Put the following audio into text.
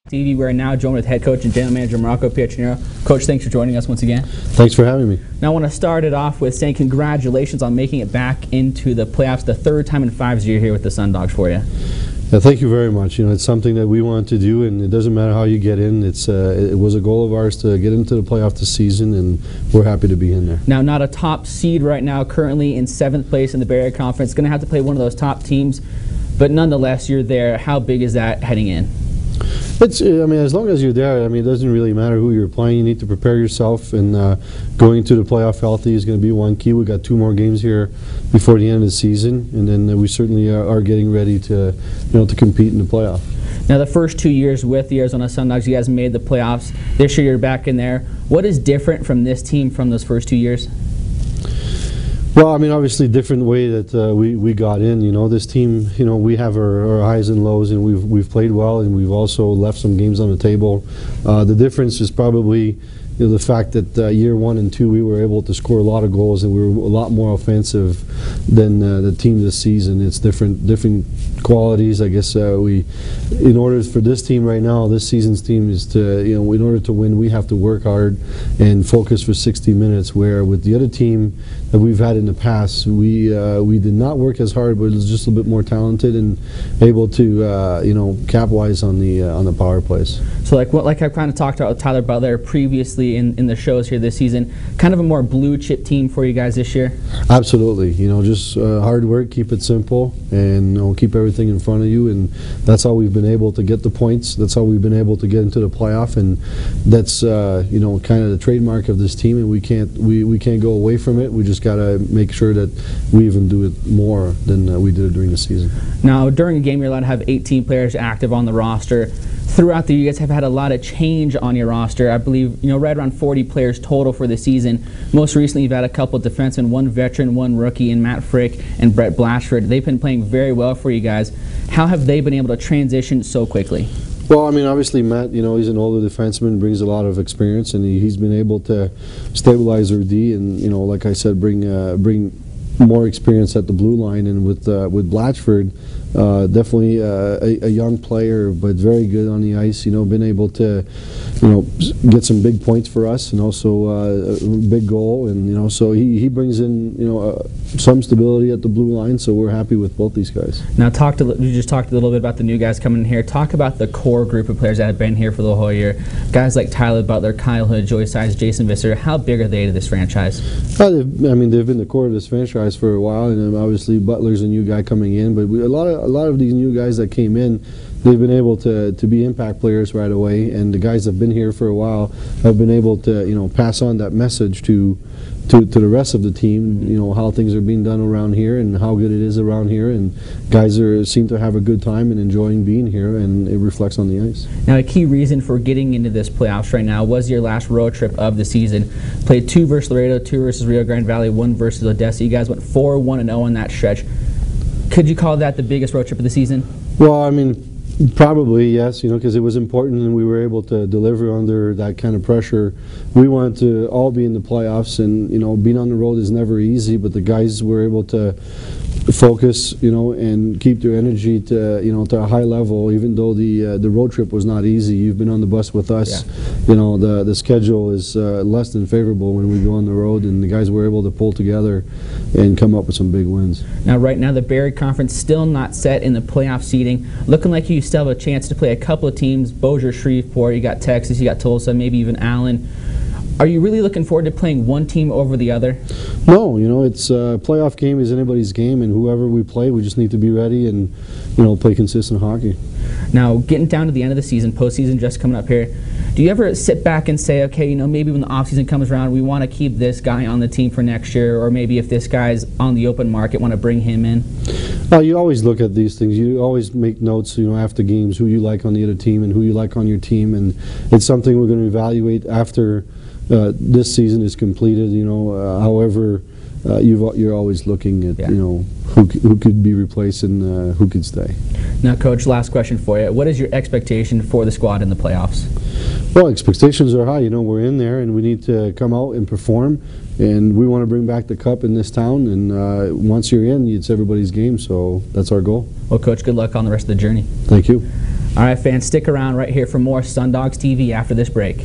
TV. We are now joined with head coach and general manager Marco Pietranero. Coach, thanks for joining us once again. Thanks for having me. Now I want to start it off with saying congratulations on making it back into the playoffs, the third time in 5 years here with the Sundogs for you. Yeah, thank you very much. It's something that we wanted to do, and it doesn't matter how you get in. It was a goal of ours to get into the playoff this season, and we're happy to be in there. Now, not a top seed right now, currently in 7th place in the Bay Area Conference. Going to have to play one of those top teams, but nonetheless, you're there. How big is that heading in? As long as you're there, it doesn't really matter who you're playing. You need to prepare yourself, and going into the playoff healthy is going to be one key. We've got 2 more games here before the end of the season, and then we certainly are getting ready to compete in the playoff. Now, the first 2 years with the Arizona Sundogs, you guys made the playoffs. This year, you're back in there. What is different from this team from those first 2 years? Well, obviously, different way that we got in. This team, we have our highs and lows, and we've played well, and we've also left some games on the table. The difference is probably the fact that year 1 and 2 we were able to score a lot of goals, and we were a lot more offensive than the team this season. It's different qualities. I guess in order for this team right now, this season's team is to in order to win, we have to work hard and focus for 60 minutes. Where with the other team that we've had in the past, we did not work as hard, but it was just a little bit more talented and able to capitalize on the power plays. So like I kind of talked about with Tyler Butler previously in the shows here this season, kind of a more blue chip team for you guys this year? Absolutely. Just hard work, keep it simple, and keep everything in front of you, and that's how we've been able to get the points. That's how we've been able to get into the playoff, and that's kind of the trademark of this team, and we can't go away from it. We just got to make sure that we even do it more than we did during the season. Now, during a game, you're allowed to have 18 players active on the roster. Throughout the year, you guys have had a lot of change on your roster. I believe, right around 40 players total for the season. Most recently, you've had a couple defensemen, 1 veteran, 1 rookie, and Matt Frick and Brett Blatchford. They've been playing very well for you guys. How have they been able to transition so quickly? Well, obviously, Matt, he's an older defenseman, brings a lot of experience, and he's been able to stabilize our D, and like I said, bring more experience at the blue line. And with Blatchford, definitely a young player, but very good on the ice. Been able to get some big points for us, and also a big goal. And so he brings in some stability at the blue line. So we're happy with both these guys. Now, you just talked a little bit about the new guys coming in here. Talk about the core group of players that have been here for the whole year. Guys like Tyler Butler, Kyle Hood, Joey Sides, Jason Visser. How big are they to this franchise? They've been the core of this franchise for a while, and obviously Butler's a new guy coming in. But a lot of these new guys that came in, they've been able to be impact players right away, and the guys that have been here for a while have been able to pass on that message to the rest of the team, how things are being done around here and how good it is around here, and guys seem to have a good time and enjoying being here, and it reflects on the ice. Now, a key reason for getting into this playoffs right now was your last road trip of the season. Played 2 versus Laredo, 2 versus Rio Grande Valley, 1 versus Odessa. You guys went 4-1-0 in that stretch. Could you call that the biggest road trip of the season? Well, probably, yes, because it was important and we were able to deliver under that kind of pressure. We wanted to all be in the playoffs, and being on the road is never easy, but the guys were able to focus, and keep their energy to a high level, even though the road trip was not easy. You've been on the bus with us. Yeah. The schedule is less than favorable when we go on the road, and the guys were able to pull together and come up with some big wins. Now, right now, the Bay Area Conference still not set in the playoff seeding. Looking like you still have a chance to play a couple of teams, Bossier, Shreveport, you got Texas, you got Tulsa, maybe even Allen. Are you really looking forward to playing one team over the other? No, it's a playoff game is anybody's game, and whoever we play, we just need to be ready and play consistent hockey. Now, getting down to the end of the season, postseason just coming up here, do you ever sit back and say, okay, maybe when the offseason comes around, we want to keep this guy on the team for next year, or maybe if this guy's on the open market, want to bring him in? You always look at these things. You always make notes, after games, who you like on the other team and who you like on your team, and it's something we're going to evaluate after this season is completed. However, you're always looking at who could be replaced and who could stay. Now, Coach, last question for you. What is your expectation for the squad in the playoffs? Well, expectations are high. We're in there, and we need to come out and perform, and we want to bring back the cup in this town, and once you're in, it's everybody's game, so that's our goal. Well, Coach, good luck on the rest of the journey. Thank you. All right, fans, stick around right here for more SundogsTV after this break.